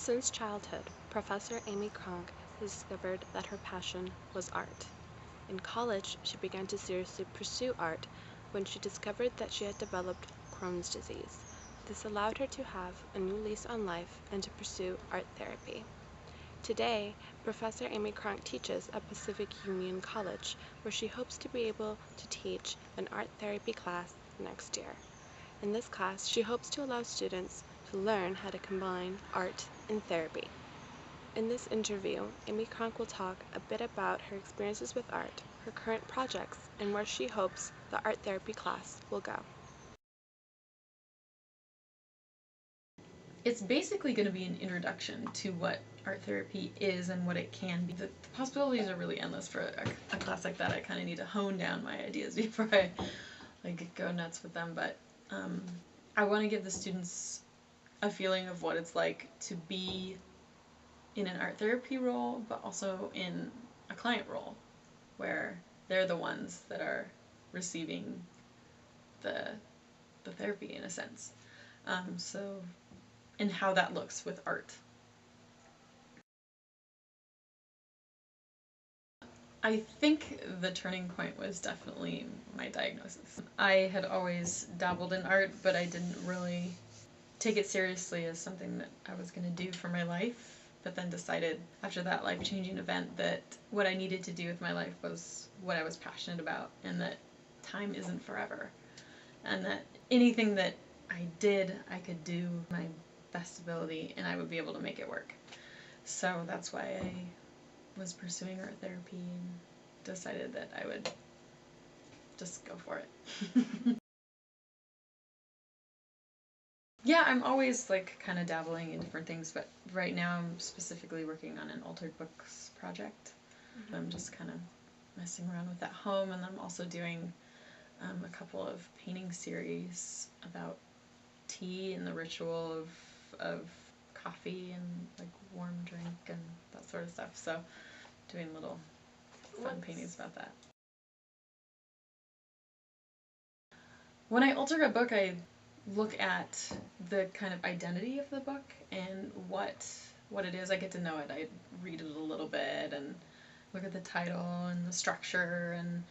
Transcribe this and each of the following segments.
Since childhood, Professor Amy Kronk discovered that her passion was art. In college, she began to seriously pursue art when she discovered that she had developed Crohn's disease. This allowed her to have a new lease on life and to pursue art therapy. Today, Professor Amy Kronk teaches at Pacific Union College, where she hopes to be able to teach an art therapy class next year. In this class, she hopes to allow students to learn how to combine art and therapy. In this interview, Amy Kronk will talk a bit about her experiences with art, her current projects, and where she hopes the art therapy class will go. It's basically going to be an introduction to what art therapy is and what it can be. The possibilities are really endless for a class like that. I kind of need to hone down my ideas before I go nuts with them, but I want to give the students a feeling of what it's like to be in an art therapy role, but also in a client role, where they're the ones that are receiving the therapy in a sense. And how that looks with art. I think the turning point was definitely my diagnosis. I had always dabbled in art, but I didn't really take it seriously as something that I was going to do for my life, but then decided after that life-changing event that what I needed to do with my life was what I was passionate about, and that time isn't forever, and that anything that I did, I could do my best ability and I would be able to make it work. So that's why I was pursuing art therapy and decided that I would just go for it. Yeah, I'm always kind of dabbling in different things, but right now I'm specifically working on an altered books project. I'm just kind of messing around with that home, and I'm also doing a couple of painting series about tea and the ritual of coffee and warm drink and that sort of stuff. So doing little fun paintings about that. When I alter a book, I look at the kind of identity of the book and what it is. I get to know it. I read it a little bit and look at the title and the structure, and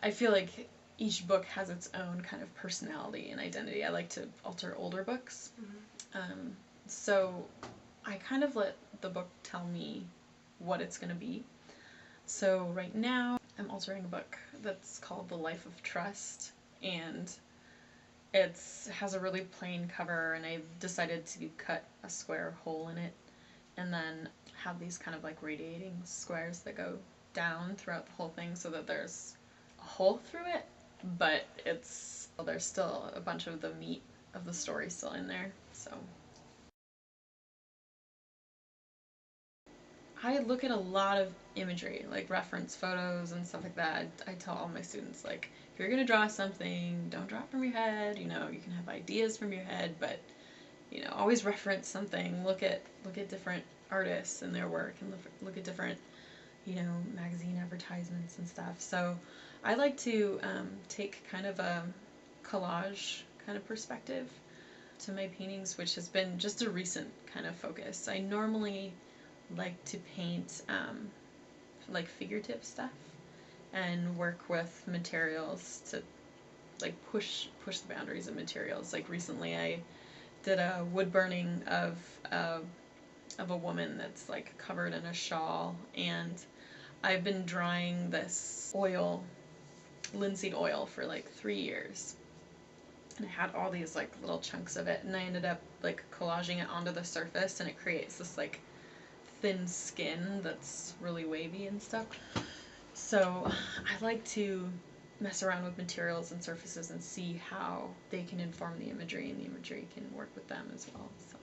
I feel like each book has its own kind of personality and identity. I like to alter older books. So I kind of let the book tell me what it's going to be. So right now I'm altering a book that's called The Life of Trust, and it has a really plain cover, and I've decided to cut a square hole in it and then have these kind of radiating squares that go down throughout the whole thing so that there's a hole through it, but there's still a bunch of the meat of the story still in there. So I look at a lot of imagery, reference photos and stuff like that. I tell all my students, if you're going to draw something, don't draw it from your head. You can have ideas from your head, but always reference something. Look at different artists and their work, and look at different magazine advertisements and stuff. So I like to take kind of a collage kind of perspective to my paintings, which has been just a recent kind of focus. I normally like to paint figurative stuff and work with materials to push the boundaries of materials. Recently I did a wood burning of a woman that's covered in a shawl, and I've been drying this oil, linseed oil, for 3 years. And I had all these little chunks of it, and I ended up collaging it onto the surface, and it creates this thin skin that's really wavy and stuff. So I like to mess around with materials and surfaces and see how they can inform the imagery, and the imagery can work with them as well. So.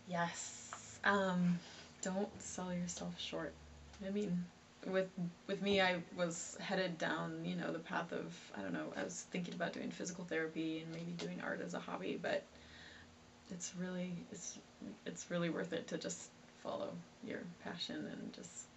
Yes. Don't sell yourself short. I mean, with me, I was headed down, the path of, I don't know, I was thinking about doing physical therapy and maybe doing art as a hobby, but it's really worth it to just follow your passion and just